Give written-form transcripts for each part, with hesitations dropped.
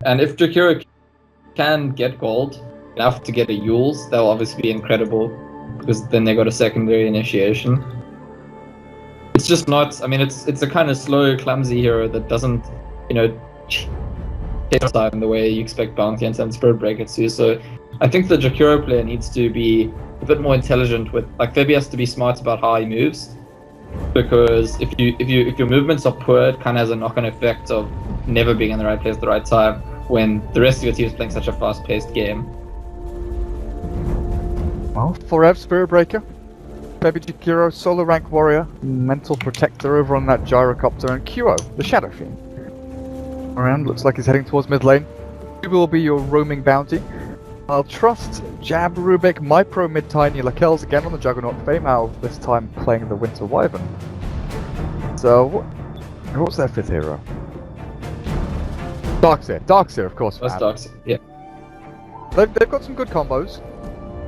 And if Jakiro can get gold enough to get a Yules, that'll obviously be incredible, because then they got a secondary initiation. It's just not, I mean, it's a kind of slow, clumsy hero that doesn't, you know, side in the way you expect Bounty Hunter and Spirit Breaker to. So I think the Jakiro player needs to be a bit more intelligent with, like, Febby has to be smart about how he moves, because if your movements are poor, it kind of has a knock-on effect of never being in the right place at the right time when the rest of your team is playing such a fast-paced game. Well, Forever Spirit Breaker, Baby Jakiro, Solo Rank Warrior, Mental Protector over on that Gyrocopter, and Kyo, the Shadow Fiend. Around, looks like he's heading towards mid lane. Dubu will be your roaming bounty. I'll trust Jab, Rubik, Mypro, Mid Tiny, Lakels again on the Juggernaut Female, this time playing the Winter Wyvern. So, what's their fifth hero? Darkseer, of course. That's Darkseer, yeah. They've got some good combos.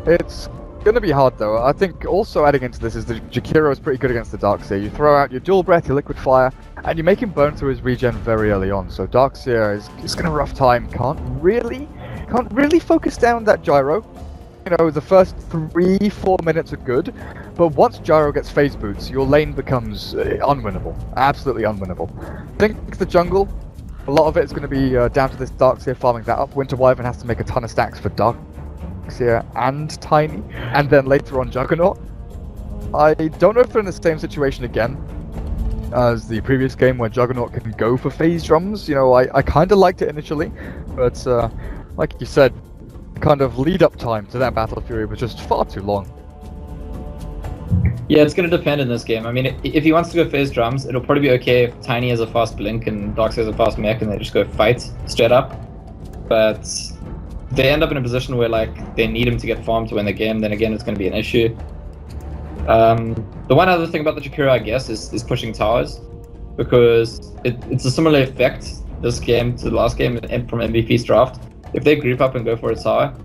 It's gonna be hard though. I think also adding into this is the Jakiro is pretty good against the Darkseer. You throw out your Dual Breath, your Liquid Fire, and you make him burn through his regen very early on. So Darkseer is gonna have a rough time. Can't really focus down that Gyro. You know, the first 3-4 minutes are good, but once Gyro gets phase boots, your lane becomes unwinnable. Absolutely unwinnable. I think the jungle, a lot of it is going to be down to this Darkseer farming that up. Winter Wyvern has to make a ton of stacks for Darkseer and Tiny, and then later on Juggernaut. I don't know if they're in the same situation again as the previous game where Juggernaut can go for phase drums. You know, I kind of liked it initially, but like you said, kind of lead-up time to that Battle Fury was just far too long. Yeah, it's going to depend in this game. I mean, if he wants to go phase drums, it'll probably be okay if Tiny has a fast blink and Darkseer has a fast mech and they just go fight straight up. But if they end up in a position where, like, they need him to get farmed to win the game, then again, it's going to be an issue. The one other thing about the Jakiro, I guess, is pushing towers, because it's a similar effect this game to the last game from MVP's draft. If they group up and go for a tower,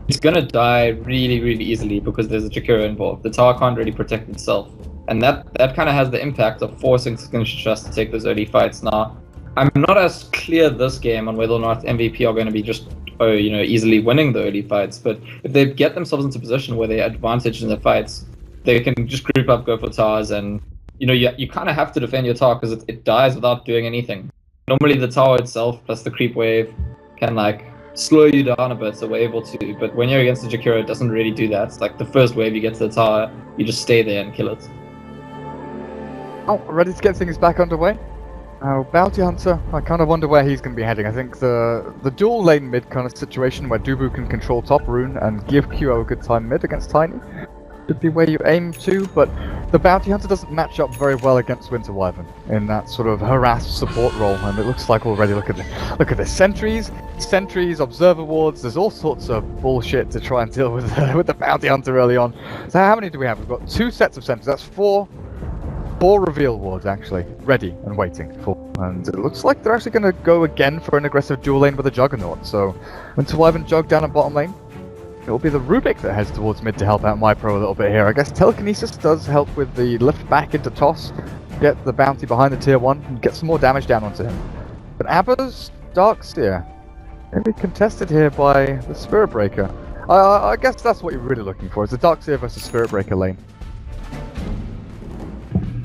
it's gonna die really, really easily because there's a Jakiro involved. The tower can't really protect itself, and that kind of has the impact of forcing Signature.Trust to take those early fights. Now, I'm not as clear this game on whether or not MVP are going to be just easily winning the early fights, but if they get themselves into a position where they're advantaged in the fights, they can just group up, go for towers, and you kind of have to defend your tower because it dies without doing anything. Normally, the tower itself plus the creep wave can, like, slow you down a bit, so we're able to, but when you're against the Jakiro, it doesn't really do that. It's like the first wave you get to the tower, you just stay there and kill it. Oh, ready to get things back underway? Bounty Hunter, I kind of wonder where he's going to be heading. I think the dual lane mid kind of situation where Dubu can control top rune and give Kyo a good time mid against Tiny should be where you aim to, but the Bounty Hunter doesn't match up very well against Winter Wyvern in that sort of harassed support role, and it looks like already, look at the sentries, observer wards, there's all sorts of bullshit to try and deal with the Bounty Hunter early on. So how many do we have? We've got 2 sets of sentries, that's 4 reveal wards actually, ready and waiting for, and it looks like they're actually going to go again for an aggressive dual lane with a Juggernaut, so Winter Wyvern jog down at bottom lane. It'll be the Rubik that heads towards mid to help out Mypro a little bit here. I guess Telekinesis does help with the lift back into toss, get the bounty behind the tier 1, and get some more damage down onto him. But Abba's Darkseer, maybe contested here by the Spirit Breaker. I guess that's what you're really looking for, is the Darkseer versus Spirit Breaker lane.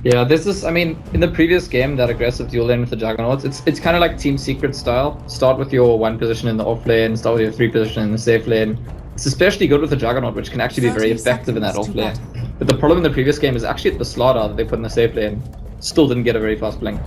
Yeah, this is, I mean, in the previous game, that aggressive dual lane with the Juggernauts, it's kind of like Team Secret style. Start with your 1 position in the off lane, start with your 3 position in the safe lane. It's especially good with the Juggernaut, which can actually be very effective in that off lane. But the problem in the previous game is actually the Slaughter that they put in the safe lane still didn't get a very fast blink.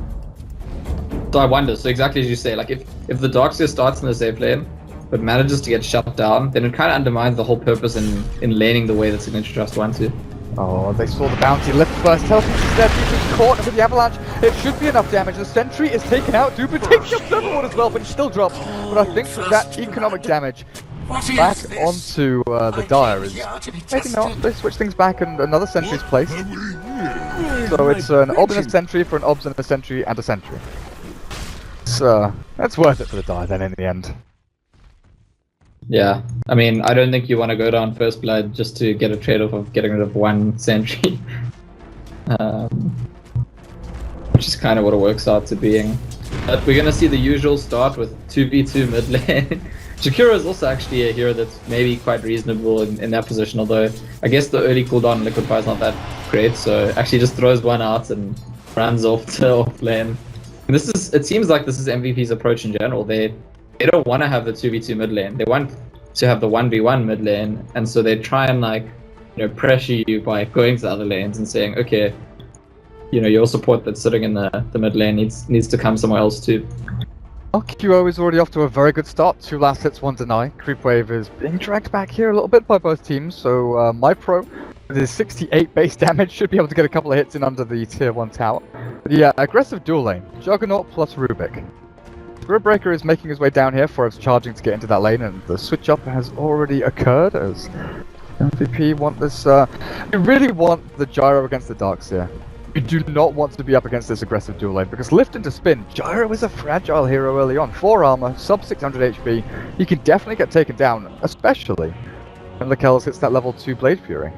So I wonder, so exactly as you say, like if the Darkseer starts in the safe lane, but manages to get shut down, then it kind of undermines the whole purpose in laning the way that Signature.Trust want to. Oh, they saw the bounty lift first. Telekinesis there, Dubu's caught with the avalanche. It should be enough damage. The sentry is taken out. Dubu takes the observer ward as well, but he still drops. But I think that economic damage back onto the Dire is maybe not. They switch things back and another sentry's placed. So it's an Ob and a sentry for an Obs and a sentry and a sentry. So that's worth it for the Dire then in the end. Yeah, I mean, I don't think you want to go down first blood just to get a trade-off of getting rid of 1 sentry. Which is kind of what it works out to being. But we're gonna see the usual start with 2v2 mid lane. Shakira is also actually a hero that's maybe quite reasonable in that position, although I guess the early cooldown on Liquid Fire is not that great, so actually just throws one out and runs off to off lane. And it seems like this is MVP's approach in general. They don't want to have the 2v2 mid lane. They want to have the 1v1 mid lane, and so they try and pressure you by going to other lanes and saying, okay, your support that's sitting in the mid lane needs to come somewhere else too. Well, QO is already off to a very good start. 2 last hits, 1 deny. Creep Wave is being dragged back here a little bit by both teams, so my pro, with his 68 base damage, should be able to get a couple of hits in under the tier 1 tower. But yeah, aggressive dual lane. Juggernaut plus Rubik. Gridbreaker is making his way down here for its charging to get into that lane, and the switch up has already occurred as MVP want this. You really want the gyro against the Darkseer. You do not want to be up against this aggressive dual lane, because lift into spin, Gyro is a fragile hero early on. 4 armor, sub 600 HP, he can definitely get taken down, especially when Lakells hits that level 2 Blade Fury.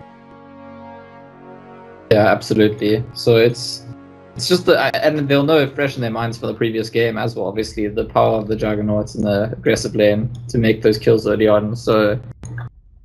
Yeah, absolutely. So it's just and they'll know it fresh in their minds from the previous game as well, obviously, the power of the Juggernauts in the aggressive lane to make those kills early on. So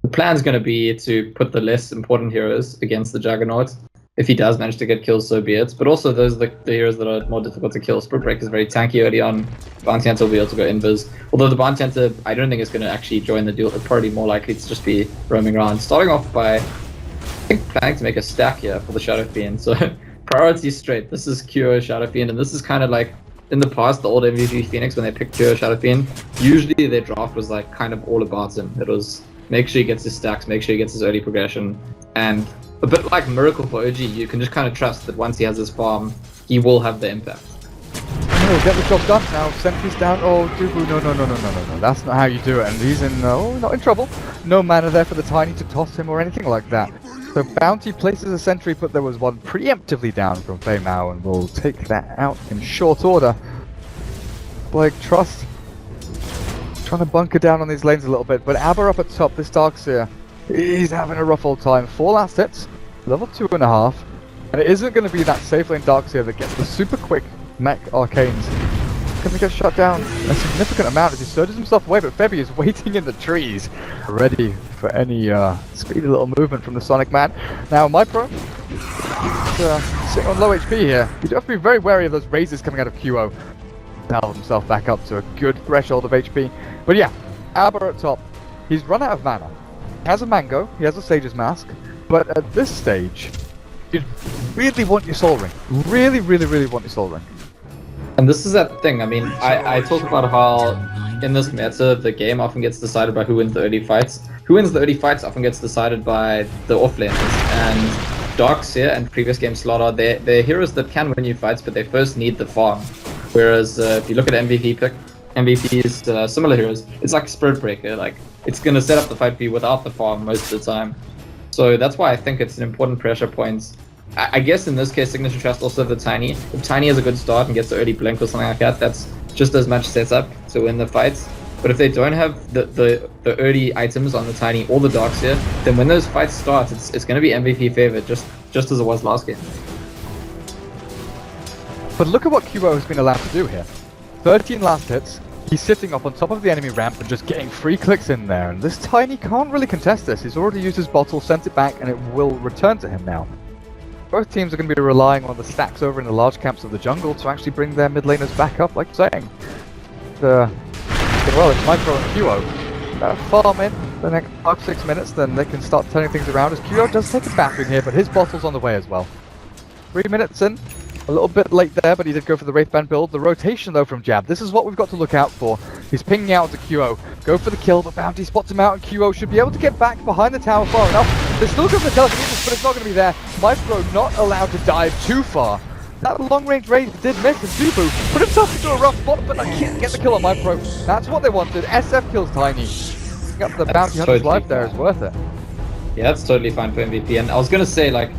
the plan's going to be to put the less important heroes against the Juggernauts. If he does manage to get kills, so be it. But also, those are the heroes that are more difficult to kill. Spritbreak is very tanky early on. Bounty Hunter will be able to go invis. Although the Bounty Hunter, I don't think is going to actually join the duel. It's probably more likely to just be roaming around. Starting off by, I think, planning to make a stack here for the Shadow Fiend. So, priority straight. This is QO Shadow Fiend, and this is kind of like, in the past, the old MVP Phoenix, when they picked QO Shadow Fiend, usually their draft was like kind of all about him. It was, make sure he gets his stacks, make sure he gets his early progression, and a bit like Miracle for OG, you can just kind of trust that once he has his farm, he will have the impact. Oh, get the job done now. Sentry's down. Oh, Dubu, no. That's not how you do it. And he's not in trouble. No mana there for the Tiny to toss him or anything like that. So Bounty places a sentry, but there was one preemptively down from Fei Mao, and we'll take that out in short order. Trust trying to bunker down on these lanes a little bit, but Aber up at top, this Darkseer, he's having a rough old time. 4 last hits, level 2.5, and it isn't going to be that safe lane Darkseer that gets the super quick mech arcanes. Going to get shut down a significant amount as he surges himself away, but Febby is waiting in the trees, ready for any speedy little movement from the Sonic Man. Now, my pro, sitting on low HP here. You do have to be very wary of those razors coming out of QO. Now himself back up to a good threshold of HP. But yeah, Aber at top. He's run out of mana. He has a Mango, he has a Sage's Mask, but at this stage, you really want your Soul Ring. Really want your Soul Ring. And this is that thing, I mean, I talk about how in this meta, the game often gets decided by who wins the early fights. Who wins the early fights often gets decided by the offlaners. And Darkseer and previous game Slaughter, they're heroes that can win you fights, but they first need the farm. Whereas if you look at MVP's similar heroes, it's like Spirit Breaker, like it's gonna set up the fight for you without the farm most of the time. So that's why I think it's an important pressure point. I guess in this case, Signature.Trust also the Tiny. If Tiny has a good start and gets the early blink or something like that, that's just as much setup to win the fights. But if they don't have the early items on the Tiny or the Darkseer, then when those fights start, it's going to be MVP favored, just as it was last game. But look at what QO has been allowed to do here. 13 last hits, he's sitting up on top of the enemy ramp and just getting free clicks in there, and this Tiny can't really contest this. He's already used his bottle, sent it back, and it will return to him now. Both teams are going to be relying on the stacks over in the large camps of the jungle to actually bring their mid laners back up, like you're saying. Well, it's Micro and QO. Farm in the next 5-6 minutes, then they can start turning things around, as QO does take a battering here, but his bottle's on the way as well. 3 minutes in, a little bit late there, but he did go for the Wraithband build. The rotation, though, from Jab, this is what we've got to look out for. He's pinging out to QO. Go for the kill, but Bounty spots him out, and QO should be able to get back behind the tower far enough. They're still going for the telekinesis, but it's not going to be there. Micro not allowed to dive too far. That long-range raid did miss, and Dubu put himself into a rough spot, but I can't get the kill on Micro. That's what they wanted. SF kills Tiny. Picking up the Bounty Hunter's life there is worth it. Yeah, that's totally fine for MVP. And I was going to say, like,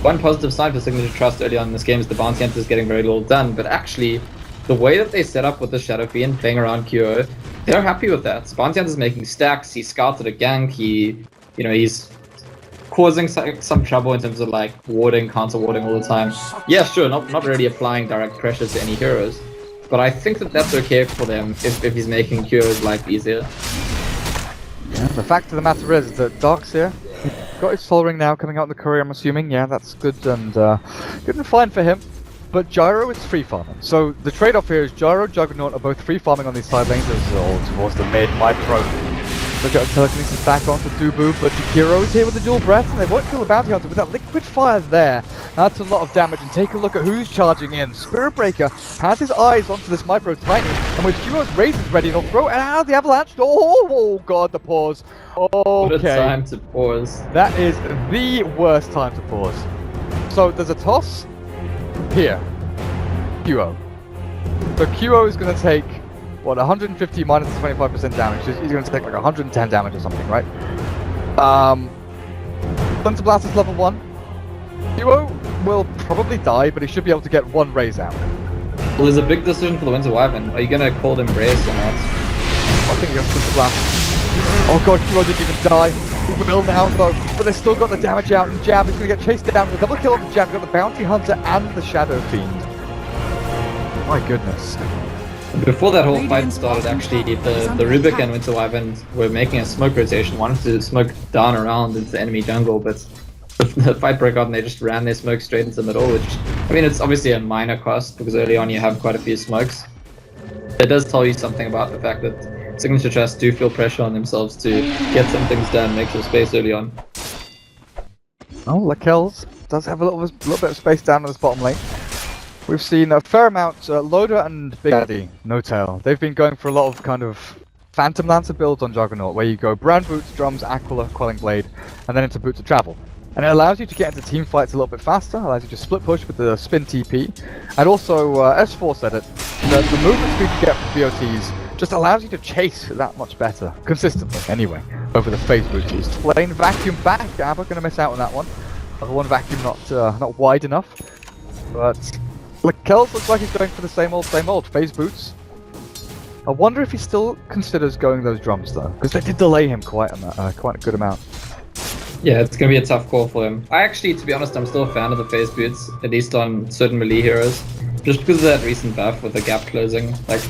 one positive sign for Signature.Trust early on in this game is the Bounty Hunter is getting very little done, but actually, the way that they set up with the Shadow Fiend playing around QO, they're happy with that. Bounty Hunter is making stacks, he scouted a gank, he's causing some trouble in terms of like warding, counter warding all the time. Yeah, sure, not really applying direct pressure to any heroes, But I think that that's okay for them if he's making Kyo's life easier. Yeah, the fact of the matter is that Darkseer got his soul ring now coming out in the courier, I'm assuming. Yeah, that's good and fine for him. But Gyro is free farming. So the trade-off here is Gyro, Juggernaut are both free farming on these side lanes as all towards the mid micro. Look at telekinesis back onto Dubu, but Jakiro is here with the dual breath, and they won't kill the bounty hunter with that liquid fire there. That's a lot of damage, and take a look at who's charging in. Spirit Breaker has his eyes onto this micro Tiny, and with Duo's razors ready, he'll throw it out of the avalanche. Oh god, the pause. Okay. What a time to pause. That is the worst time to pause. So there's a toss here. QO. So QO is going to take, what, 150 minus 25% damage. He's going to take like 110 damage or something, right? Splinter Blast is level 1. QO will probably die, but he should be able to get one raise out. Well, there's a big decision for the Winter Wyvern. Are you going to call them Brace or not? I think you're going to Splinter Blast. Oh god, QO didn't even die. He will now though, but they've still got the damage out, and Jab is going to get chased down with a double kill on the Jab. Got the Bounty Hunter and the Shadow Fiend. My goodness. Before that whole fight started, actually, the Rubik and Winter Wyvern were making a smoke rotation, wanted to smoke down around into the enemy jungle, but the fight broke out and they just ran their smoke straight into the middle, which, I mean, it's obviously a minor cost, because early on you have quite a few smokes. It does tell you something about the fact that Signature.Trust do feel pressure on themselves to get some things done, make some space early on. Oh, Lakel's does have a little bit of space down in this bottom lane. We've seen a fair amount, Loader and Big Daddy, No Tail. They've been going for a lot of kind of Phantom Lancer builds on Juggernaut, where you go Brand Boots, Drums, Aquila, Quelling Blade, and then into Boots of Travel. And it allows you to get into team fights a little bit faster, allows you to split push with the spin TP, and also S4 said it, that the movement speed you get from BOTs just allows you to chase that much better, consistently anyway, over the phase booties. Lane vacuum back, Abba gonna miss out on that one. Level 1 vacuum not wide enough, but Kells looks like he's going for the same old phase boots. I wonder if he still considers going those drums though, because they did delay him quite a good amount. Yeah, it's going to be a tough call for him. I actually, to be honest, I'm still a fan of the phase boots, at least on certain melee heroes, just because of that recent buff with the gap closing. Like,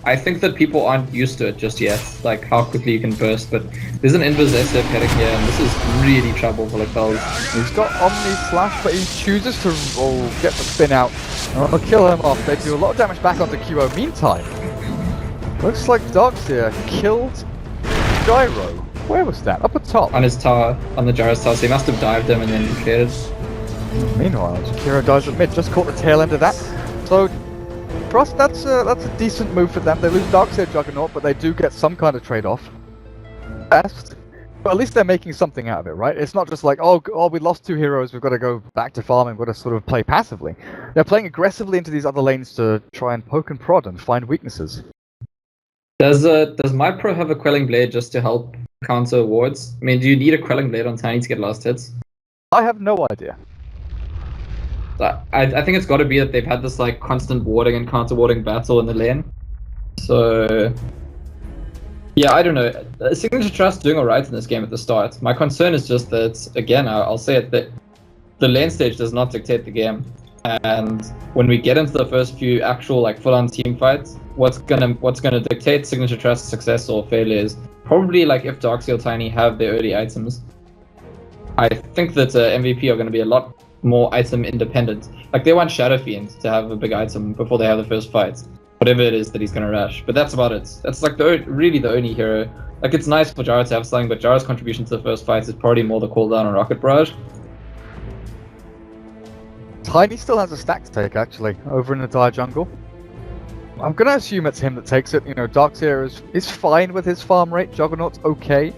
I think that people aren't used to it just yet, like how quickly you can burst, but there's an Invis SF heading here, and this is really trouble for Lakel's. He's got Omni Slash, but he chooses to get the spin out. I'll kill him off. They do a lot of damage back onto QO. Meantime, looks like Darkseer killed Gyro. Where was that? Up at top? On his tower, on the Gyro's tower, so he must have dived him and then cleared. Meanwhile, Jakiro dies at mid, just caught the tail end of that. So, Trust, that's a decent move for them. They lose Darkseer Juggernaut, but they do get some kind of trade-off. Best. But at least they're making something out of it, right? It's not just like, oh, we lost 2 heroes, we've got to go back to farming, we've got to sort of play passively. They're playing aggressively into these other lanes to try and poke and prod and find weaknesses. Does my pro have a Quelling Blade just to help counter wards? I mean, do you need a Quelling Blade on Tiny to get last hits? I have no idea. I think it's got to be that they've had this like constant warding and counter warding battle in the lane. So yeah, I don't know. Signature.Trust doing alright in this game at the start. My concern is just that, again, I'll say it, that the lane stage does not dictate the game. And when we get into the first few actual like full-on team fights, what's gonna dictate Signature.Trust's success or failure is probably like if Darkseer or Tiny have their early items. I think that MVP are going to be a lot more item independent. Like they want Shadow Fiend to have a big item before they have the first fight, whatever it is that he's going to rush. But that's about it. That's like really the only hero. Like it's nice for Jara to have something, but Jara's contribution to the first fight is probably more the cooldown on Rocket Barrage. Tiny still has a stack to take actually, over in the dire jungle. I'm going to assume it's him that takes it. You know, Darkseer is fine with his farm rate, Juggernaut's okay.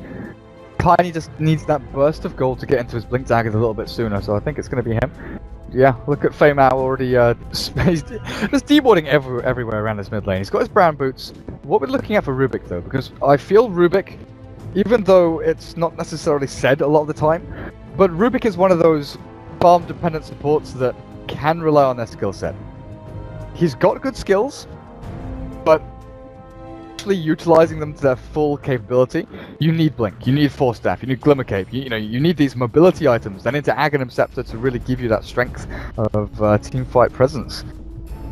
Tiny just needs that burst of gold to get into his Blink Daggers a little bit sooner, so I think it's going to be him. Yeah, look at Feimao already just deboarding everywhere around this mid lane. He's got his brown boots. What we're looking at for Rubik though, because I feel Rubik, even though it's not necessarily said a lot of the time, but Rubik is one of those farm dependent supports that can rely on their skill set. He's got good skills, but actually utilizing them to their full capability, you need Blink, you need Force Staff, you need Glimmer Cape, you need these mobility items, then into Aghanim Scepter to really give you that strength of team fight presence.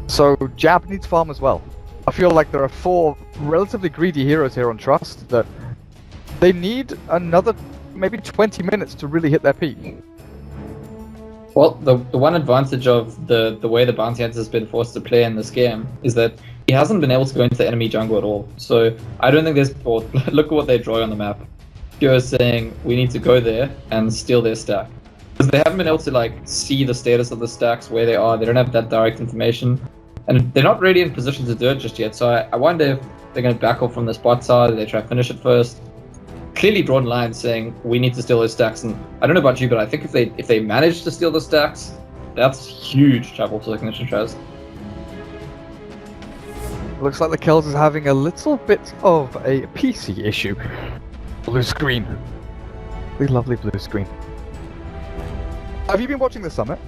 So Jab needs farm as well. I feel like there are 4 relatively greedy heroes here on Trust that they need another maybe 20 minutes to really hit their peak. Well, the one advantage of the way the Bounty Hunter has been forced to play in this game is that he hasn't been able to go into the enemy jungle at all. So I don't think there's... Look at what they draw on the map. You're saying we need to go there and steal their stack. Because they haven't been able to like see the status of the stacks, where they are. They don't have that direct information. And they're not really in position to do it just yet. So I wonder if they're going to back off from the spot side, or they try to finish it first. Clearly drawn lines saying we need to steal those stacks, and I don't know about you, but I think if they manage to steal the stacks, that's huge trouble for Signature.Trust. Looks like the Kells is having a little bit of a PC issue. Blue screen. The lovely blue screen. Have you been watching the summit?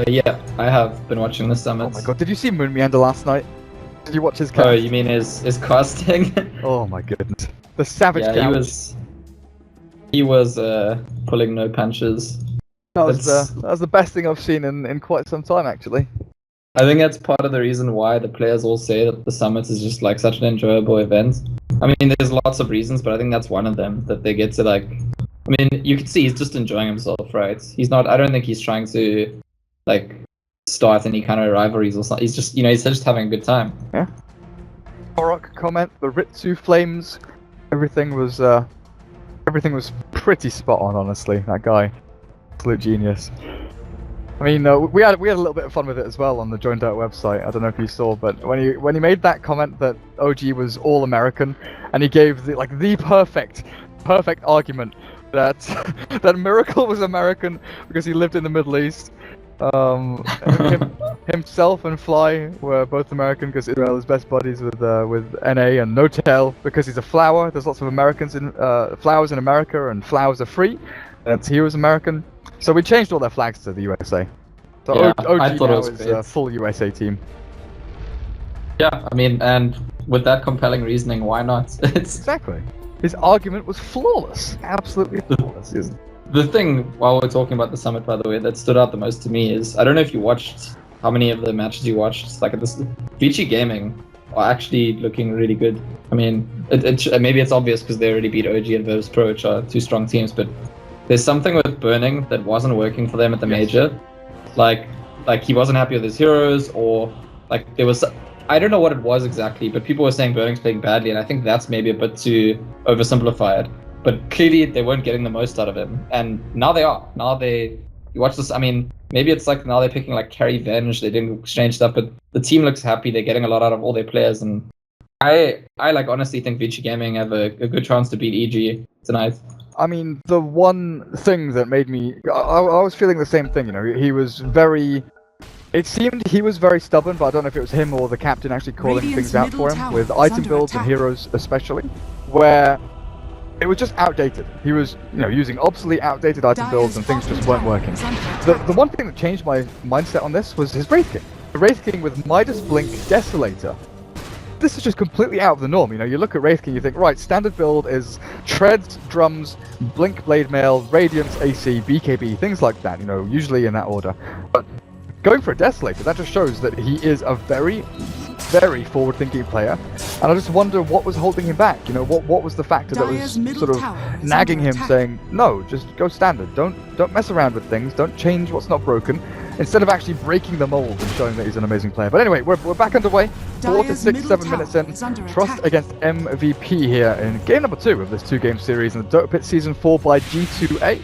Yeah, I have been watching the summit. Oh my god, did you see Moon Meander last night? Did you watch his cast? Oh, you mean his casting? Oh my goodness. The savage yeah, couch. he was pulling no punches. That was the best thing I've seen in quite some time, actually. I think that's part of the reason why the players all say that the summit is just like such an enjoyable event. I mean, there's lots of reasons, but I think that's one of them, that they get to like... I mean, you can see he's just enjoying himself, right? He's not... I don't think he's trying to like start any kind of rivalries or something. He's just, he's just having a good time. Yeah. Korok comment, the Ritsu flames, everything was pretty spot on, honestly. That guy, absolute genius. I mean, we had a little bit of fun with it as well on the Join Dota website. I don't know if you saw, but when he made that comment that OG was all American, and he gave the perfect argument that that Miracle was American because he lived in the Middle East. Himself and Fly were both American because Israel is best buddies with NA, and No Tail because he's a flower. There's lots of Americans in flowers in America, and flowers are free. He was American, so we changed all their flags to the USA. So yeah, OG I thought now it was is great. a full USA team. Yeah, I mean, and with that compelling reasoning, why not? Exactly. His argument was flawless, absolutely flawless. The thing, while we're talking about the summit, by the way, that stood out the most to me is, I don't know if you watched, how many of the matches you watched, like this, Vici Gaming are actually looking really good. I mean, maybe it's obvious because they already beat OG and Virtus Pro, which are 2 strong teams, but there's something with Burning that wasn't working for them at the major. Like he wasn't happy with his heroes, or like there was, I don't know what it was exactly, but people were saying Burning's playing badly, and I think that's maybe a bit too oversimplified. But clearly they weren't getting the most out of him, and now they are. Now you watch this. I mean, maybe it's like now they're picking like Carry Venge. They didn't exchange stuff, but the team looks happy. They're getting a lot out of all their players, and I like honestly think Vici Gaming have a good chance to beat EG tonight. I mean, the one thing that made me... I was feeling the same thing, he was very... It seemed he was very stubborn, but I don't know if it was him or the captain actually calling things out for him, with item builds and heroes especially, where it was just outdated. He was, using obsolete, outdated item builds, and things just weren't working. The one thing that changed my mindset on this was his Wraith King. The Wraith King with Midas Blink Desolator. This is just completely out of the norm. You look at Wraith King, you think, right, standard build is Treads, Drums, Blink Blade Mail, Radiance, AC, BKB, things like that, usually in that order. But going for a Desolator, that just shows that he is a very, very forward-thinking player. And I just wonder what was holding him back. What was the factor that was sort of nagging him, saying, no, just go standard. Don't mess around with things. Don't change what's not broken. Instead of actually breaking the mold and showing that he's an amazing player. But anyway, we're back underway. 4 to 6, 7 minutes in. Trust against MVP here in game number 2 of this 2-game series in the Dota Pit Season 4 by G2A.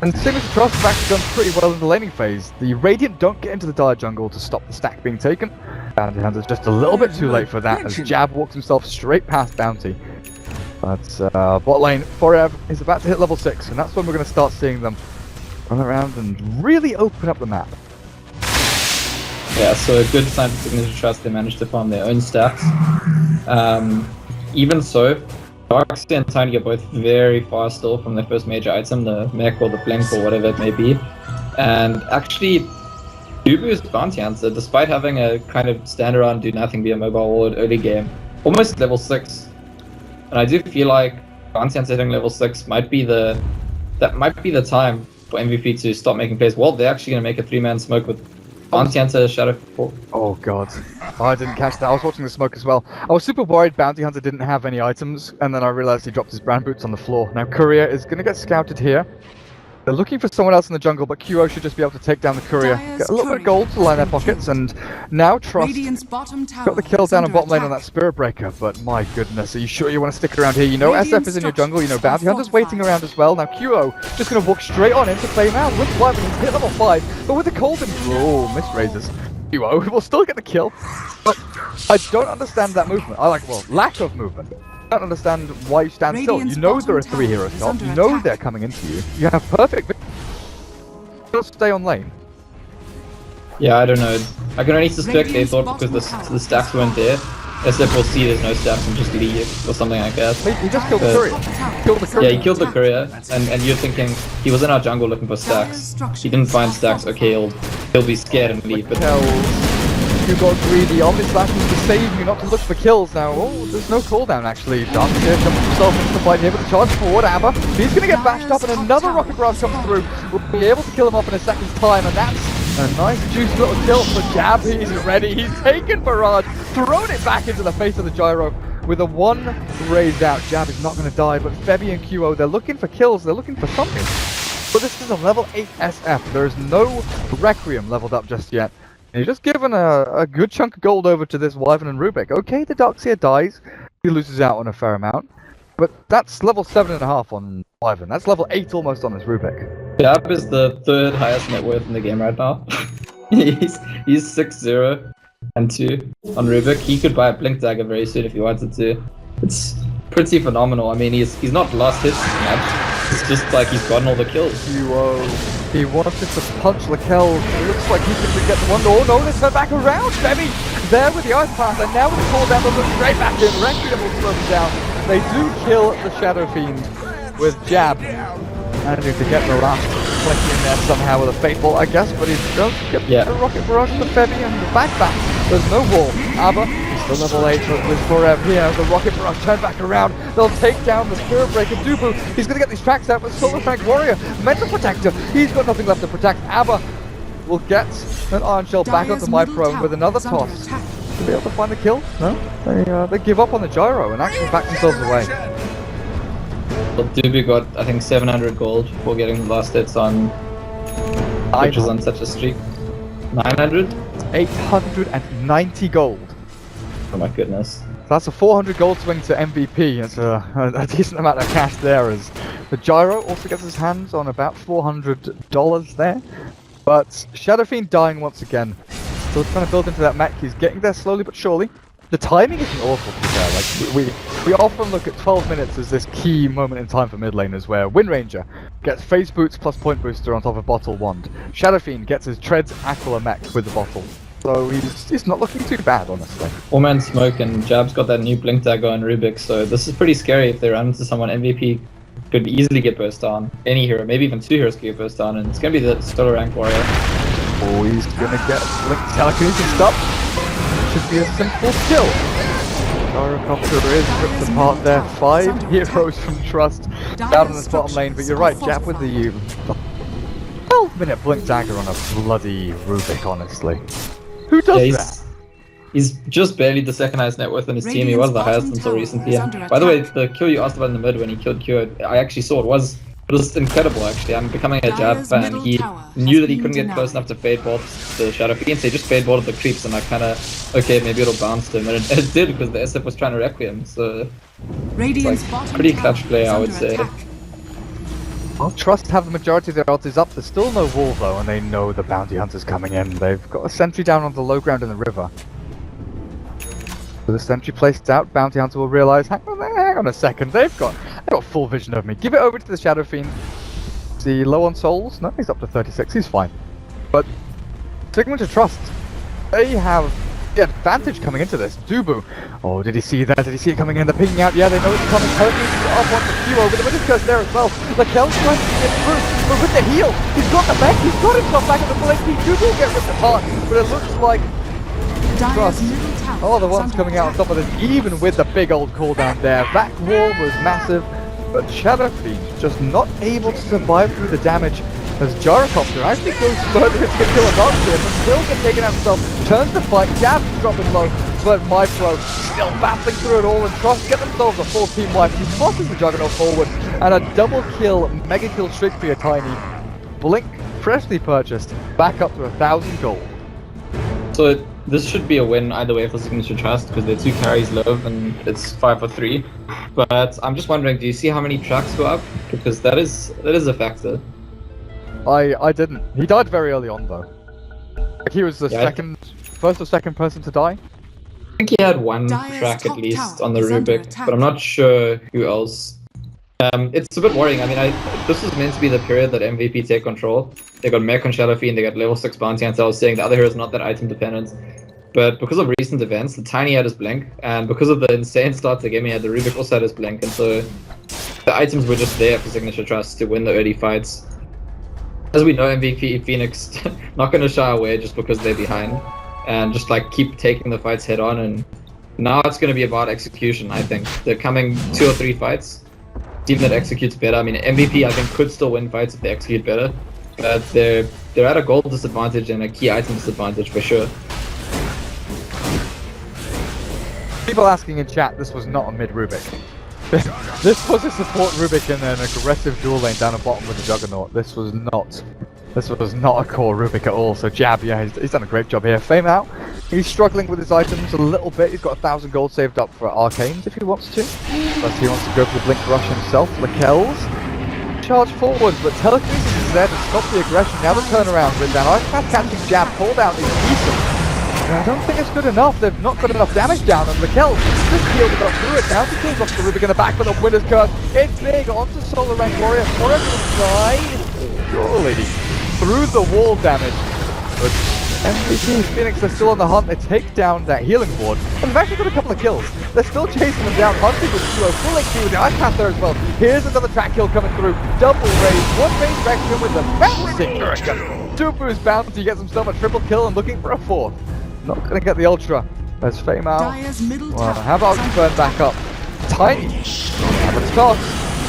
And Signature.Trust have actually done pretty well in the laning phase. The Radiant don't get into the dire jungle to stop the stack being taken. Bounty Hunter's just a little bit too late for that, as Jab walks himself straight past Bounty. But bot lane, Forev is about to hit level 6, and that's when we're going to start seeing them run around and really open up the map. Yeah, so a good sign for Signature.Trust, they managed to farm their own stacks. Even so, Darkseid and Tiny are both very far still from their first major item, the mech or the blink or whatever it may be. And actually, Dubu's Bounty Hunter, despite having a kind of stand around, do nothing, be a mobile ward early game, almost level 6. And I do feel like Bounty Hunter hitting level 6 might be the time for MVP to stop making plays. Well, they're actually going to make a 3-man smoke with Bounty Hunter, Shadow. Oh god. Oh, I didn't catch that. I was watching the smoke as well. I was super worried Bounty Hunter didn't have any items, and then I realized he dropped his brand boots on the floor. Now Courier is going to get scouted here. They're looking for someone else in the jungle, but QO should just be able to take down the Courier. Get a little bit of gold to line their pockets, and now Trust got the kill down on bottom lane on that Spirit Breaker, but my goodness, are you sure you want to stick around here? You know SF is in your jungle, you know Bounty Hunter's waiting around as well. Now QO just going to walk straight on in to play him out with Wyvern. He's hit level 5, but with the cold and missed raises. QO will still get the kill, but I don't understand that movement. Lack of movement. I don't understand why you stand still. You know there are 3 heroes top. You know they're coming into you. You have perfect. Just stay on lane. Yeah, I don't know. I can only suspect they thought because the stacks weren't there, SF will see there's no stacks and just leave or something like that. He just killed the Courier. Yeah, he killed the Courier, and you're thinking he was in our jungle looking for stacks. He didn't find stacks. Okay, he'll be scared and leave. But you got greedy. Omni Slash was to save you, not to look for kills. Now, there's no cooldown actually. Dark's here, jumps himself into the fight here with the charge forward. Aber, he's going to get bashed up, and another rocket barrage comes through. We'll be able to kill him off in a second's time, and that's a nice juicy little kill for Jab. He's ready. He's taken Barrage, thrown it back into the face of the gyro. With a 1 raised out, Jab is not going to die, but Febby and QO, they're looking for kills. They're looking for something. But this is a level 8 SF. There is no Requiem leveled up just yet. He's just given a good chunk of gold over to this Wyvern and Rubik. Okay, the Darkseer dies. He loses out on a fair amount. But that's level 7.5 on Wyvern. That's level 8 almost on this Rubik. Jab is the 3rd highest net worth in the game right now. he's 6-0 and 2 on Rubik. He could buy a Blink Dagger very soon if he wanted to. It's pretty phenomenal. I mean, he's not lost hits much. It's just like he's gotten all the kills. He wanted to punch Lakel. It looks like he could get the one. Oh no, they turn back around. Febby there with the ice path, and now with the cooldown, they'll look straight back in. Requiem will slow them down. They do kill the Shadow Fiend with Jab. Managing to get the last click in there somehow with a Fateful, I guess, but he does get the Rocket Barrage to Febby and the back. There's no wall. Aber, he's still level 8 with Forev here. The Rocket Barrage turned back around. They'll take down the Spirit Breaker. Dubu, he's going to get these tracks out with Solar Frank Warrior. Mental Protector, he's got nothing left to protect. Aber will get an Iron Shell back onto my prone with another toss. To be able to find the kill? No? They give up on the gyro and actually back themselves away. Well, Dubu got, I think, 700 gold for getting the last hits on, which was on such a streak. 900? 890 gold. Oh my goodness. That's a 400 gold swing to MVP. It's a decent amount of cash there, as the gyro also gets his hands on about $400 there. But Shadow Fiend dying once again. Still trying to build into that mech. He's getting there slowly but surely. The timing isn't awful to be fair. Like we often look at 12 minutes as this key moment in time for mid laners, where Wind Ranger gets phase boots plus point booster on top of bottle wand. Shadow Fiend gets his treads Aquila mech with the bottle. So he's not looking too bad, honestly. All-man smoke, and Jab's got that new Blink Dagger on Rubik, so this is pretty scary if they run into someone. MVP could easily get burst down. Any hero, maybe even 2 heroes could get burst down, and it's going to be the Solar Rank Warrior. Oh, he's going to get Blink Telekinesis stop. Should be a simple kill. Gyrocopter is ripped apart there. 5 heroes from Trust down in the bottom lane, but you're right, Jab with the 12-minute Blink Dagger on a bloody Rubik, honestly. Who does that? He's just barely the 2nd highest net worth in his team. He was the highest until recently. And by the way, the kill you asked about in the mid when he killed Q, I actually saw it was incredible actually. I'm becoming a Jab fan. He knew that he couldn't get close enough to fade bolt the Shadow Fiend, so he just fade bolted the creeps, and I kinda, okay, maybe it'll bounce to him, and it did, because the SF was trying to Requiem, so it's like pretty clutch play, I would say. Well, Trust have the majority of their ultis up. There's still no wall though, and they know the bounty hunter's coming in. They've got a sentry down on the low ground in the river. With the sentry placed out, bounty hunter will realise, hang on a second, they've got full vision of me. Give it over to the Shadow Fiend. See, low on souls? No, he's up to 36, he's fine. But Signature.Trust, they have the advantage coming into this. Dubu, oh, did he see that? Did he see it coming in? They're pinging out, yeah, they know it's coming. Hercules is up on the duo with the Witness Curse there as well. Lakel's trying to get through, but with the heal, he's got the mech, he's got himself back at the full HP. Dubu will get ripped apart, but it looks like Trust, oh, the one's coming out on top of this, even with the big old cooldown there. That wall was massive, but Shadow Fiend just not able to survive through the damage. as Gyrocopter actually goes further into the kill of Noxia, but still gets taken out himself, turns the fight, Jab dropping low, but Mypro still battling through it all, and Trust get themselves a full team wipe. He tosses the Juggernaut forward, and a double kill, mega kill streak for your Tiny. Blink, freshly purchased, back up to 1,000 gold. So this should be a win either way for Signature.Trust because their 2 carries low and it's 5 for 3. But I'm just wondering, do you see how many tracks go up? Because that is a factor. I didn't. He died very early on though. Like he was the first or second person to die. I think he had 1 track at least on the Rubik, but I'm not sure who else. It's a bit worrying. I mean, this was meant to be the period that MVP take control. They got Mech on Shadow Fiend, they got level 6 bounty, and so I was saying the other hero is not that item dependent. But because of recent events, the Tiny had his blink, and because of the insane start the game, he had the Rubik also had his blink, and so the items were just there for Signature.Trust to win the early fights. As we know, MVP Phoenix not going to shy away just because they're behind, and just like keep taking the fights head on. And now it's going to be about execution. I think the coming 2 or 3 fights, team that executes better. I mean, MVP I think could still win fights if they execute better, but they're at a gold disadvantage and a key item disadvantage for sure. People asking in chat, this was not a mid Rubik. This was a support Rubik in an aggressive dual lane down the bottom with the Juggernaut. This was not a core Rubik at all. So Jab, yeah, he's done a great job here. Fame out. He's struggling with his items a little bit. He's got 1,000 gold saved up for Arcanes if he wants to. But he wants to go for the Blink Rush himself. Lakel's charge forward, but Telekinesis is there to stop the aggression. Now the turnaround with that Ice Path catching Jab pulled out is decent. I don't think it's good enough. They've not got enough damage down, and Raquel just healed it up through it. Now he kills off the Rubik in the back for the Winner's Curse. It's big onto Solar Rank Warrior. Forever inside. Surely through the wall damage. But MVP Phoenix are still on the hunt. They take down that healing ward. And they've actually got a couple of kills. They're still chasing them down. Hunting with Duo. Full HP with the Ice Path there as well. Here's another track kill coming through. Double raise. One raise reaction with the bouncing Hurricane. Dupu's bounty gets himself a triple kill and looking for a 4th. Not gonna get the ultra. There's Fame out. Well, how about burn back up? Tiny. Have a start.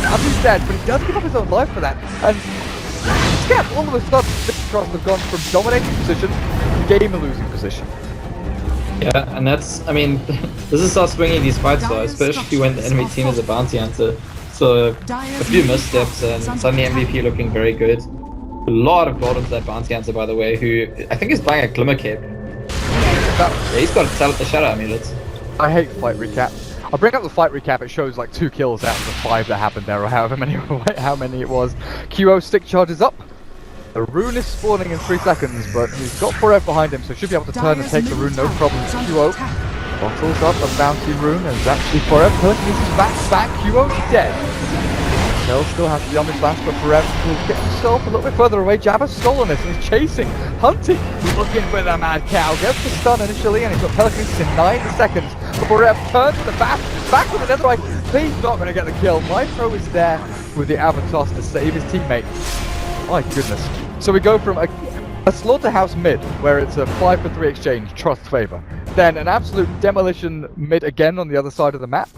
Abby's dead, but he does give up his own life for that. And Skep, all of a sudden, Signature.Trust have gone from dominating position to game-losing position. Yeah, and that's, I mean, this is how swinging these fights are, especially when the enemy team is a bounty hunter. So, a few missteps and suddenly MVP looking very good. A lot of gold into that bounty hunter, by the way, who I think is buying a Glimmer Cape. Yeah, he's got a Shadow Amulet. I hate fight recap. I'll bring up the fight recap. It shows like 2 kills out of the 5 that happened there, or however many it was. QO stick charges up. The rune is spawning in 3 seconds, but he's got Forever behind him, so should be able to turn and take the rune no problem. QO bottles up a bounty rune, and it's actually Forever. Telekinesis back. QO's dead. He'll still have to be on his last, but Forever will get himself a little bit further away. Jabba's stolen it, and he's chasing, hunting, looking for the mad cow. Gets the stun initially, and he's got Telekinesis in 9 seconds. But Forever turns to the back with another right. He's not going to get the kill. Mypro is there with the Avatos to save his teammate. My goodness. So we go from a slaughterhouse mid, where it's a 5 for 3 exchange, Trust favor. Then an absolute demolition mid again on the other side of the map,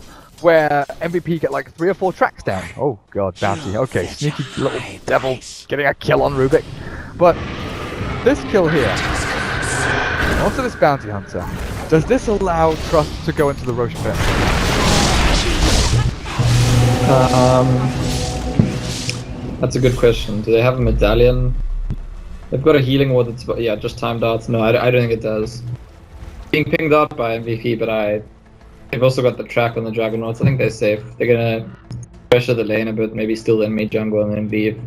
where MVP get like 3 or 4 tracks down. Oh god, bounty. Okay, sneaky little devil getting a kill on Rubik. But this kill here, also this bounty hunter, does this allow Trust to go into the Roche pit? That's a good question. Do they have a medallion? They've got a healing ward that's just timed out. No, I don't think it does. Being pinged out by MVP, but they've also got the track on the Dragonauts. I think they're safe. They're gonna pressure the lane a bit, maybe steal the enemy jungle and then leave.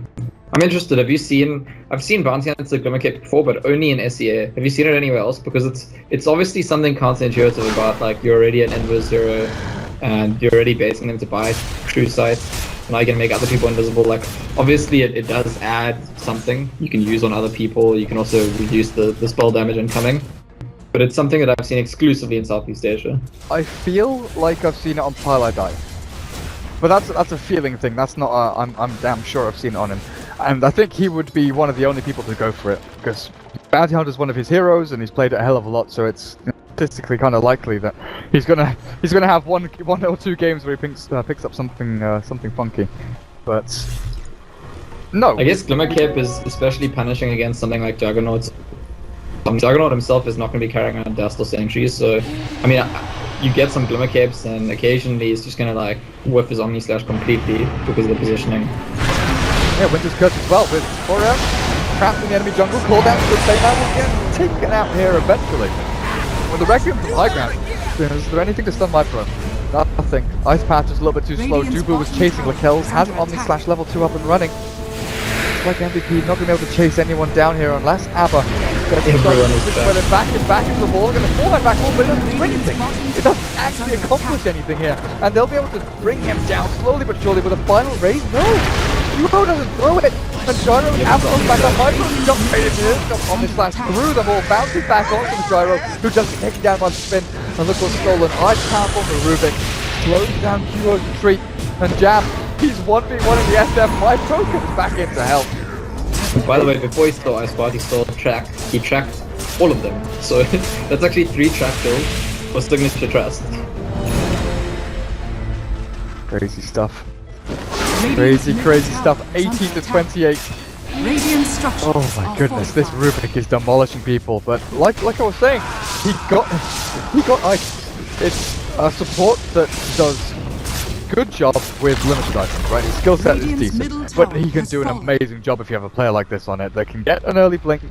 I'm interested. I've seen Bounty Hunter Glimmer Cape before, but only in SEA. Have you seen it anywhere else? Because it's obviously something counterintuitive about like you're already an invis hero and you're already basing them to buy true sight. Now you can make other people invisible. Like obviously it does add something you can use on other people. You can also reduce the spell damage incoming. But it's something that I've seen exclusively in Southeast Asia. I feel like I've seen it on Pile Die. But that's a feeling thing. That's not I'm damn sure I've seen it on him. And I think he would be one of the only people to go for it, because Bounty Hunter is one of his heroes and he's played it a hell of a lot, so it's statistically kind of likely that he's gonna have one or two games where he picks up something funky. But No. I guess Glimmer Cape is especially punishing against something like Juggernaut. Juggernaut himself is not going to be carrying around Dust or Sentries, so I mean, you get some Glimmer Capes, and occasionally he's just going to like whiff his Omni Slash completely because of the positioning. Yeah, Winter's Curse as well with Forever trapped in the enemy jungle, called out to the same and will get taken out here eventually. With the Requiem from high ground, is there anything to stun my pro? Nothing. Ice Patch is a little bit too slow. Dubu was chasing Lakells, has Omni Slash level 2 up and running. It's like MVP not going to be able to chase anyone down here unless ABBA gets back into the wall. They're going to fall back wall, but it doesn't do anything. It doesn't actually accomplish anything here. And they'll be able to bring him down slowly but surely with a final raise. No! Dubu doesn't throw it! And Gyro and ABBA goes back up. Hydro jumps straight into this, jumps Omni Slash through them all, bounces back onto the Gyro, who just taken down by the spin. And look what's stolen. Ice Pound on the Rubik. Slows down Q's retreat. And Jab, he's 1v1 in the SF. My pro comes back into help. By the way, before he stole Ice Part, he stole track. He tracked all of them. So that's actually 3 track kills for Signature.Trust. Crazy stuff. Crazy stuff. 18 to 28. Oh my goodness, this Rubik is demolishing people. But like I was saying, he got ice. It's a support that does good job with limited items, right? His skill set is decent, but he can do an amazing job if you have a player like this on it that can get an early blink,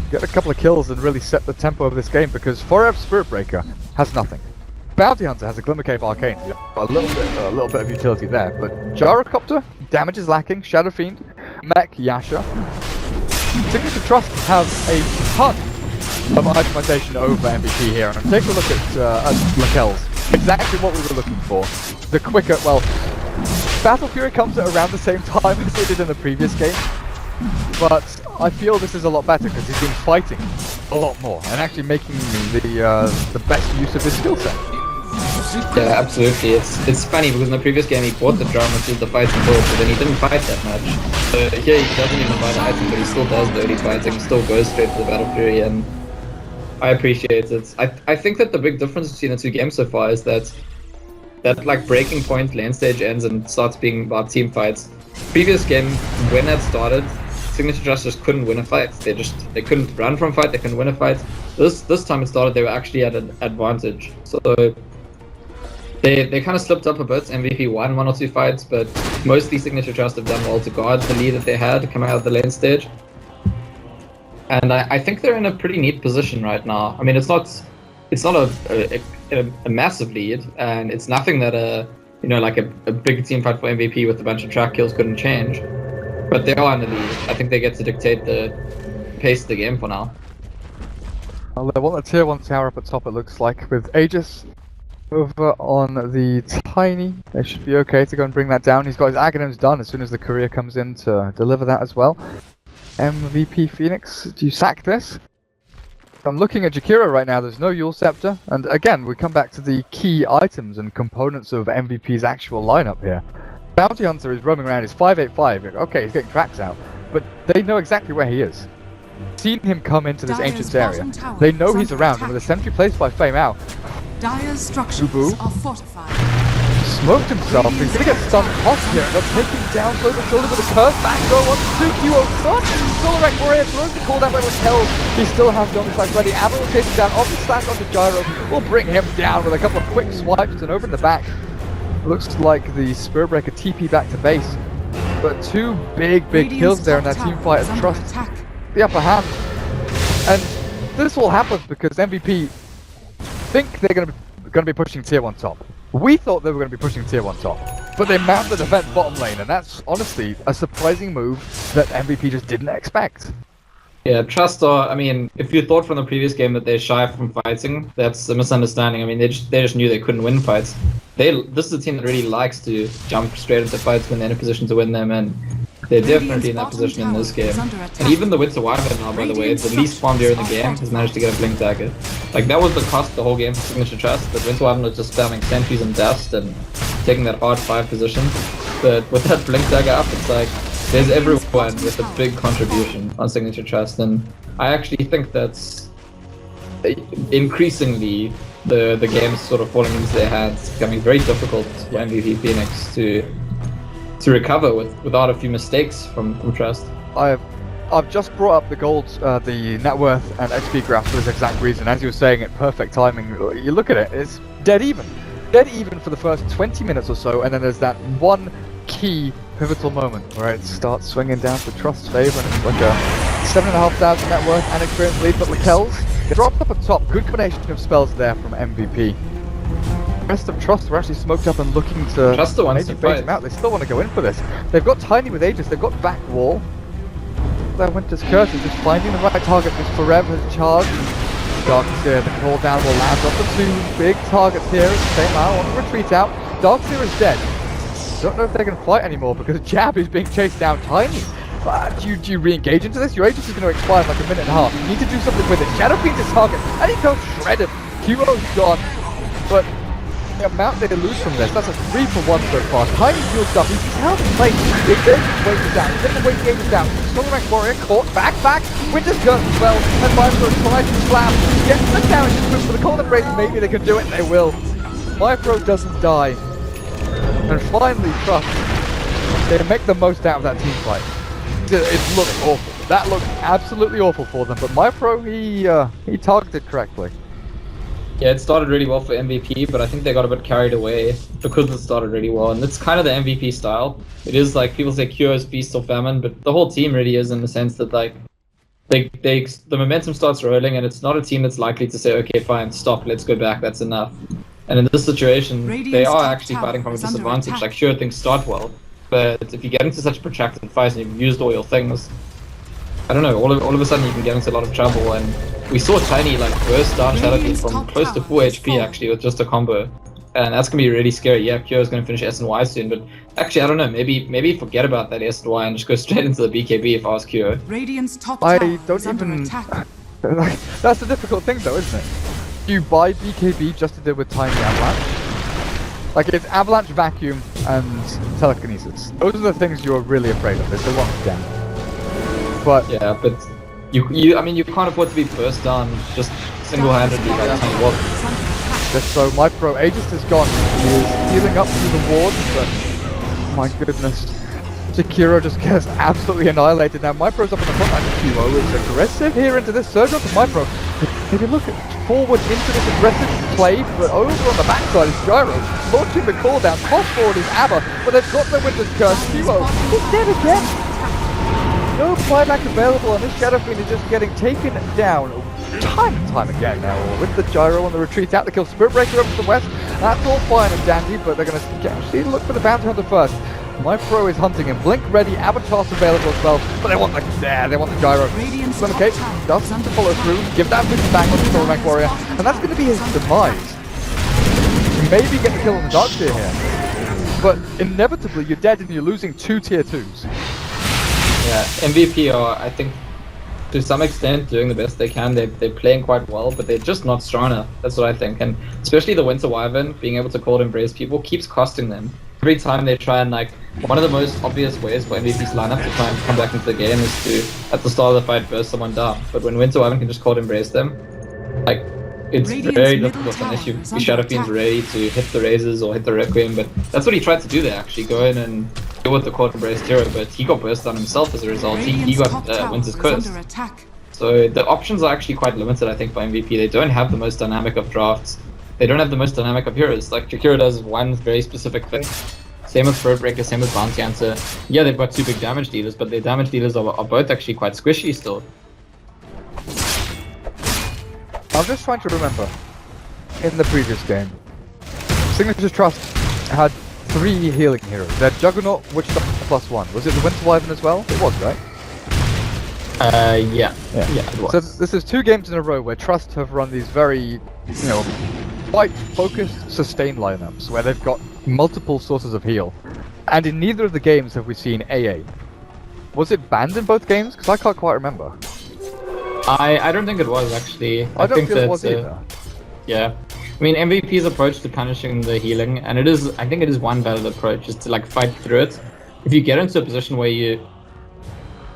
get a couple of kills, and really set the tempo of this game. Because Forever Spirit Breaker has nothing. Bounty Hunter has a Glimmer Cape Arcane, a little bit of utility there, but Gyrocopter, damage is lacking. Shadow Fiend, Mech, Yasha. Signature.Trust has a ton of itemization over MVP here, and take a look at Lakells. Exactly what we were looking for. The quicker, well, Battle Fury comes at around the same time as it did in the previous game, but I feel this is a lot better because he's been fighting a lot more and actually making the best use of his skill set. Yeah, absolutely. It's funny because in the previous game he bought the drum, which is the fighting build, but then he didn't fight that much. So here he doesn't even buy the item, but he still does dirty fighting, still goes straight to the Battle Fury, and I appreciate it. I think that the big difference between the two games so far is that like breaking point lane stage ends and starts being about team fights. Previous game, when that started, Signature.Trust just couldn't win a fight. They couldn't run from fight, they couldn't win a fight. This time it started, they were actually at an advantage. So they kind of slipped up a bit. MVP won 1 or 2 fights, but mostly Signature.Trust have done well to guard the lead that they had coming out of the lane stage. And I think they're in a pretty neat position right now. I mean, it's not a massive lead, and it's nothing that like a big team fight for MVP with a bunch of track kills couldn't change. But they are in the lead. I think they get to dictate the pace of the game for now. Well, they want a tier 1 tower up at top, it looks like, with Aegis over on the Tiny. They should be okay to go and bring that down. He's got his Aghanims done as soon as the courier comes in to deliver that as well. MVP Phoenix, do you sack this? I'm looking at Jakiro right now, there's no Yule Scepter, and again, we come back to the key items and components of MVP's actual lineup here. Bounty Hunter is roaming around, he's 585, okay, he's getting tracks out, but they know exactly where he is. Seen him come into this Ancients area, they know he's around, and with a sentry placed by Fame out, Dubu are fortified. Smoked himself, he's gonna get stunned hot here, and they'll take him down close to shoulder with a curve back throw, 1, 2, QO stun, Solarite Warrior throws the call down by Lakells, he still has the Omni Slash ready, Abba will chase him down, Omni Slash onto Gyro, will bring him down with a couple of quick swipes and over in the back. Looks like the Spirit Breaker TP back to base, but 2 big kills there in that team fight as Trust the upper hand. And this all happens because MVP think they're going to be pushing tier 1 top. We thought they were going to be pushing tier 1 top, but they mount the defense bottom lane, and that's honestly a surprising move that MVP just didn't expect. Yeah, Trust are, I mean, if you thought from the previous game that they're shy from fighting, that's a misunderstanding. I mean, they just knew they couldn't win fights. This is a team that really likes to jump straight into fights when they're in a position to win them, and they're definitely in that position in this game. And even the Winter Wyvern now, by the way, the least farmed hero in the game, has managed to get a Blink Dagger. Like, that was the cost the whole game for Signature.Trust, that Winter Wyvern was just spamming sentries and dust and taking that hard 5 position. But with that Blink Dagger up, it's like, there's everyone with a big contribution on Signature.Trust, and I actually think that's increasingly the game's sort of falling into their hands, becoming very difficult for MVP Phoenix to to recover without a few mistakes from Trust. I've just brought up the gold, the net worth and XP graph for this exact reason. As you were saying, at perfect timing. You look at it, it's dead even for the first 20 minutes or so, and then there's that one key pivotal moment where it starts swinging down to Trust's favor, and it's like a 7,500 net worth and experience lead, but Lakel's dropped up at top. Good combination of spells there from MVP. The rest of Trust were actually smoked up and looking to maybe bait him out. They still want to go in for this. They've got Tiny with Aegis, they've got back wall. Their Winter's Curse is just finding the right target. This Forever has charged. Darkseer, the call down will land on the two big targets here at the same hour. On the retreat out. Darkseer is dead. Don't know if they can fight anymore because Jab is being chased down. Tiny. Do you re-engage into this? Your Aegis is going to expire in like a minute and a half. You need to do something with it. Shadow Fiend's his target, and he goes shredded. Qro's gone, but the amount they lose from this, that's a 3-for-1 so far. Tiny fuel stuff, he's held in place. If they weight it down, if they weight the Aegis down, Stronghold Warrior caught back, Winter's Curse as well, and Mypro tries to slam, gets the damage to for the Cold Embrace, maybe they can do it, they will. Mypro doesn't die. And finally, Trust, they make the most out of that team fight. It looked awful. That looked absolutely awful for them, but Mypro, he targeted correctly. Yeah, it started really well for MVP, but I think they got a bit carried away because it started really well, and it's kind of the MVP style. It is like, people say Cure is Feast or Famine, but the whole team really is, in the sense that like, the momentum starts rolling, and it's not a team that's likely to say, okay, fine, stop, let's go back, that's enough. And in this situation, they are actually fighting from a disadvantage. Like, sure, things start well, but if you get into such a protracted fight and you've used all your things, I don't know, all of a sudden you can get into a lot of trouble. And we saw Tiny like burst down Shadow Fiend from close to 4 HP actually with just a combo, and that's gonna be really scary. Yeah, Cure is gonna finish S and Y soon, but actually I don't know, maybe forget about that S and Y and just go straight into the BKB if I was Cure. Radiant's top I tower don't is under even. attack. That's the difficult thing though, isn't it? Do you buy BKB just to deal with Tiny Avalanche? Like, it's Avalanche, Vacuum, and Telekinesis. Those are the things you're really afraid of. It's the one again. But yeah, but I mean, you can't afford to be burst down just single-handedly like Tiny was. Just so Mypro Aegis is gone. He is healing up through the ward, but my goodness. Sekiro just gets absolutely annihilated. Now Mypro's up in the front line. Qro is aggressive here into this surge onto Mypro. If you look forward into this aggressive play, but over on the backside is Gyro, launching the call down. Cross forward is Abba, but they've got the Winter's Curse. Qro is dead again. No flyback available, and this Shadow Fiend is just getting taken down time and time again now. With the Gyro on the retreat out to kill Spirit Breaker over to the west. That's all fine and dandy, but they're going to actually look for the Bounty Hunter first. Mypro is hunting him. Blink ready, Avatar's available as well, but they want the Gyro. Okay, doesn't to follow through, give that vision back on the Stormrank Warrior, and that's going to be his demise. Maybe get the kill on the Darkseer here, but inevitably you're dead and you're losing 2 tier 2s. Yeah, MVP are, I think, to some extent doing the best they can. They're playing quite well, but they're just not strong enough. That's what I think, and especially the Winter Wyvern, being able to Cold Embrace people keeps costing them. Every time they try and, like, one of the most obvious ways for MVP's lineup to try and come back into the game is to, at the start of the fight, burst someone down. But when Winter Wyvern can just Cold Embrace them, like, it's very difficult unless you Shadow Fiend's ready to hit the Razors or hit the Requiem. But that's what he tried to do there, actually, go in and deal with the Cold Embrace hero, but he got burst down himself as a result. He got Winter's Curse. So the options are actually quite limited, I think, for MVP. They don't have the most dynamic of drafts. They don't have the most dynamic of heroes. Like, Jakiro does one very specific thing. Same with Throat Breaker, same with Bounty Hunter. Yeah, they've got 2 big damage dealers, but their damage dealers are both actually quite squishy still. I'm just trying to remember, in the previous game, Signature.Trust had 3 healing heroes. They had Juggernaut, Witch Doctor +1. Was it the Winter Wyvern as well? It was, right? Yeah, it was. So this is 2 games in a row where Trust have run these very, quite focused, sustained lineups where they've got multiple sources of heal. And in neither of the games have we seen AA. Was it banned in both games? Because I can't quite remember. I don't think it was, actually. I don't think feel it was either. Yeah. I mean, MVP's approach to punishing the healing, and I think it is one valid approach, is to, like, fight through it. If you get into a position where you...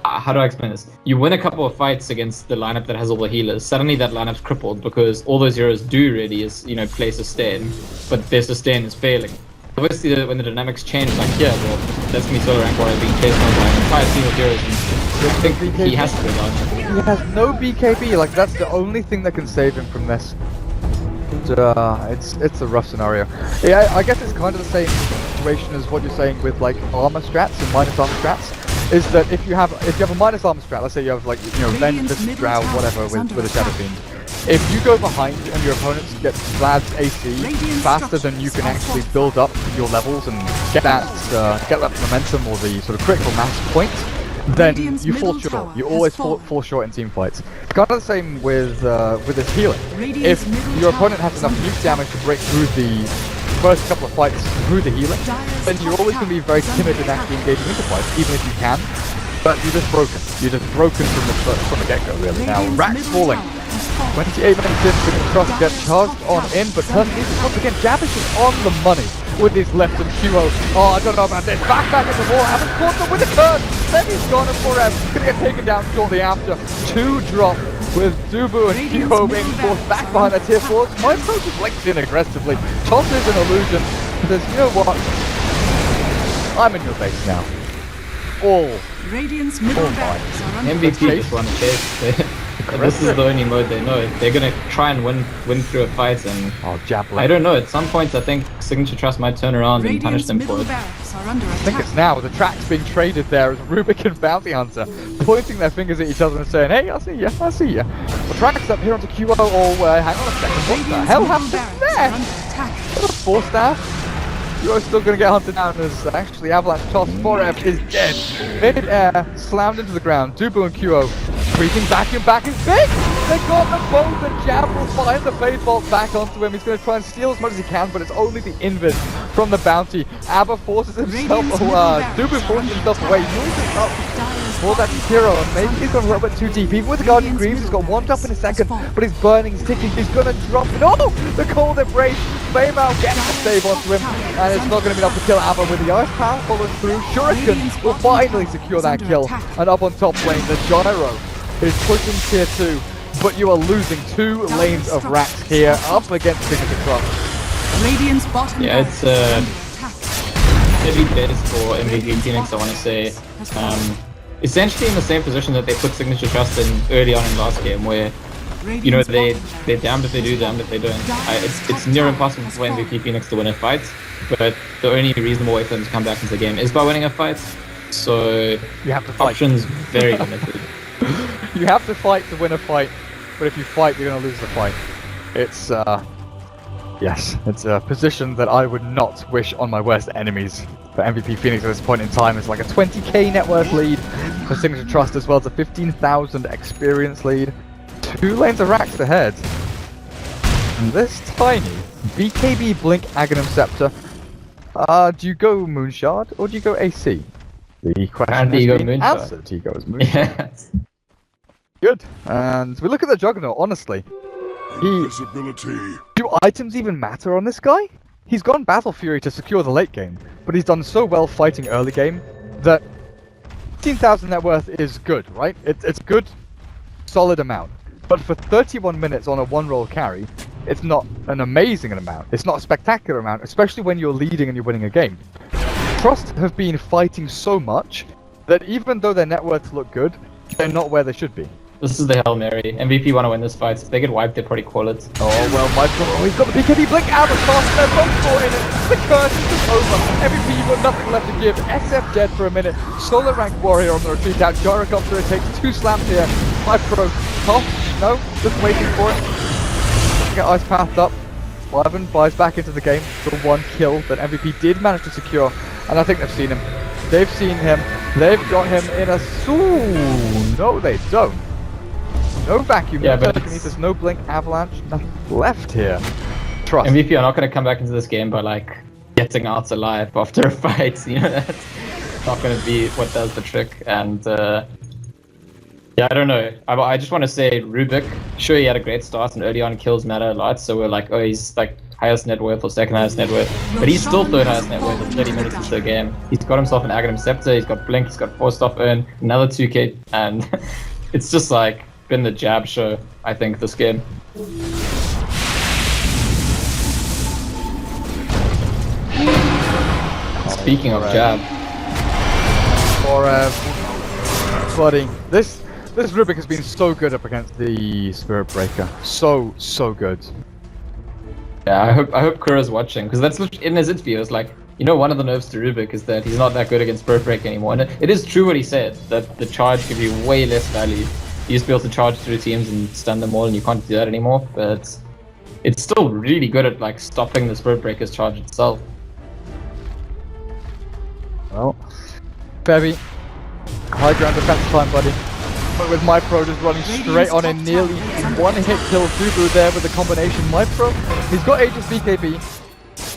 how do I explain this? You win a couple of fights against the lineup that has all the healers, suddenly that lineup's crippled because all those heroes do really is, play sustain, but their sustain is failing. obviously when the dynamics change, like yeah, well, that's me solo rank warrior being chased by an entire team of heroes. And I think he has to go down. He has no BKB. Like that's the only thing that can save him from this. It's a rough scenario. Yeah, I guess it's kind of the same situation as what you're saying with like armor strats and minus armor strats. Is that if you have a minus armor strat, let's say you have like Lend, Drow, whatever with a Shadow Fiend. If you go behind and your opponents get Vlad's AC faster than you can actually build up your levels and get that momentum or the sort of critical mass point, then you fall short. You always fall short in team fights. It's kind of the same with this healing. If your opponent has enough nuke damage to break through the first couple of fights through the healing, then you're always going to be very timid in actually engaging into fights, even if you can. But you're just broken. You're just broken from the get-go, really. Now, Rack's falling. 28 minutes in, Signature.Trust gets charged on in, but once again, Javish is on the money with his left and QO. Oh, I don't know about this. Back into the wall, haven't caught them with a turn. Then he's gone in forever. Gonna get taken down shortly after. 2 drop with Dubu and QO being forced back behind the tier 4s. My approach is linked in aggressively. Tosses an illusion. Says, you know what? I'm in your base now. Radiant's middle barracks are under MVP just want to chase. This is the only mode they know. They're gonna try and win through a fight, and I don't know. At some points, I think Signature.Trust might turn around and punish them for it. I think it's now. The track's being traded there as Rubik and Bounty Hunter pointing their fingers at each other and saying, "Hey, I see ya, I see ya." The track's up here onto QO. Hang on a second. What the hell happened there? What a 4-staff. You're still going to get hunted down as actually Avalanche toss. 4F is dead. Mid-air, slammed into the ground. Dubu and QO creeping back and back is big! They got them both, and Jab will find the Fade Bolt back onto him. He's going to try and steal as much as he can, but it's only the invis from the bounty. Abba forces himself, Dubu forces himself away. Uses up for that hero, and maybe he's gone a little bit too deep. Even with the Guardian Greaves, he's got one drop in a second, but he's burning, he's ticking, he's going to drop it. Oh! The Cold Embrace! Baymao gets a save onto him, and it's not going to be enough to kill Abba with the Ice Power following through. Shuriken will finally secure that kill, and up on top lane, the Gyro is pushing tier 2, but you are losing 2 lanes of racks here up against Signature.Trust. Radiant's bottom it's heavy base for MVP Phoenix, I want to say. Essentially in the same position that they put Signature.Trust in early on in last game, where they're damned if they do, damned if they don't. It's near impossible for MVP Phoenix to win a fight, but the only reasonable way for them to come back into the game is by winning a fight. So you have to fight. Options very limited. You have to fight to win a fight, but if you fight, you're going to lose the fight. It's yes, it's a position that I would not wish on my worst enemies. For MVP Phoenix at this point in time, it's like a 20k net worth lead for Signature.Trust, as well as a 15,000 experience lead. 2 lanes of racks ahead. And this tiny BKB Blink Aghanim Scepter. Do you go Moonshard or do you go AC? The question has been answered. He goes Moonshard. Yes. Good. And we look at the Juggernaut, honestly. Do items even matter on this guy? He's gone Battle Fury to secure the late game, but he's done so well fighting early game that 15,000 net worth is good, right? It's good, solid amount. But for 31 minutes on a 1-roll carry, it's not an amazing amount. It's not a spectacular amount, especially when you're leading and you're winning a game. Trust have been fighting so much that even though their net worths look good, they're not where they should be. This is the Hail Mary. MVP want to win this fight. If they get wiped, they probably call it. Oh, well, he's got the BKB Blink out of fast, and they're both caught in it. The curse is just over. MVP, you've got nothing left to give. SF dead for a minute. Solo rank warrior on the retreat out. Gyrocopter takes 2 slams here. Pro. Top? No? Just waiting for it. Get Ice Path up. Wyvern buys back into the game. The 1 kill that MVP did manage to secure. And I think they've seen him. They've seen him. They've got him in a... Ooh, no, they don't. No vacuum, no telekinesis, no blink, avalanche, nothing left here. Trust. MVP are not going to come back into this game by like getting out alive after a fight. That's not going to be what does the trick. And yeah, I don't know. I just want to say Rubik. Sure, he had a great start, and early on kills matter a lot. So we're like, oh, he's like highest net worth or second highest net worth, but he's still third highest net worth at 30 minutes into the game. He's got himself an Aghanim Scepter. He's got blink. He's got 4-staff earn, another 2k, and it's just like been the jab show, I think, this game. Speaking of jab, Or buddy, this Rubik has been so good up against the Spirit Breaker. So good. yeah, I hope Kura's watching, because that's literally in his interview. It's like, you know, one of the nerfs to Rubik is that he's not that good against Spirit Breaker anymore. And it is true what he said, that the charge gives you way less value. You used to be able to charge through teams and stun them all, and you can't do that anymore. But it's still really good at like stopping the Spirit Breaker's charge itself. Well, Febby, high ground defense time, buddy. But with MyPro just running straight on in, nearly one hit kill Dubu there with the combination. MyPro, he's got Aegis BKB.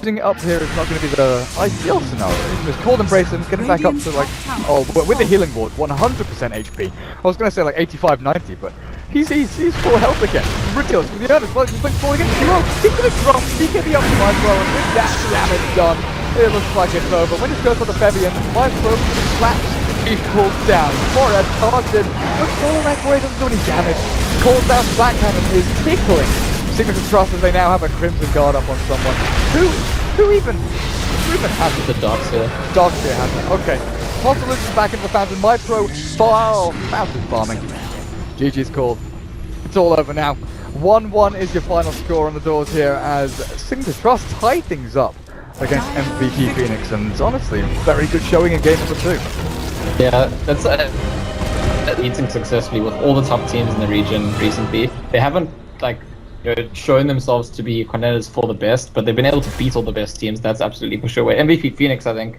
Using it up here is not going to be the ideal scenario. Just cold embrace him, getting back up to like, oh, but with the healing ward, 100% HP. I was going to say like 85, 90, but he's full health again. Ridiculous with the earnest, but he's falling into the road. He's going to drop BKB up to MyPro, and with that damage done, it looks like it's over. When it goes for the Febby and MyPro slaps, he pulls down. Forehead targeted, but Fall Echo doesn't do any damage. Calls down backhanded is tickling Signature.Trust as they now have a Crimson Guard up on someone. Who even has it? The Darkseer. Darkseer has it. Okay. Solutions back into the fountain. MyPro fountain farming. GG's called. It's all over now. 1-1 is your final score on the doors here as Signature.Trust tie things up against MVP Phoenix, and it's honestly a very good showing in game number 2. Yeah, that's eating successfully with all the top teams in the region recently. They haven't like shown themselves to be contenders for the best, but they've been able to beat all the best teams. That's absolutely for sure. Where MVP Phoenix, I think,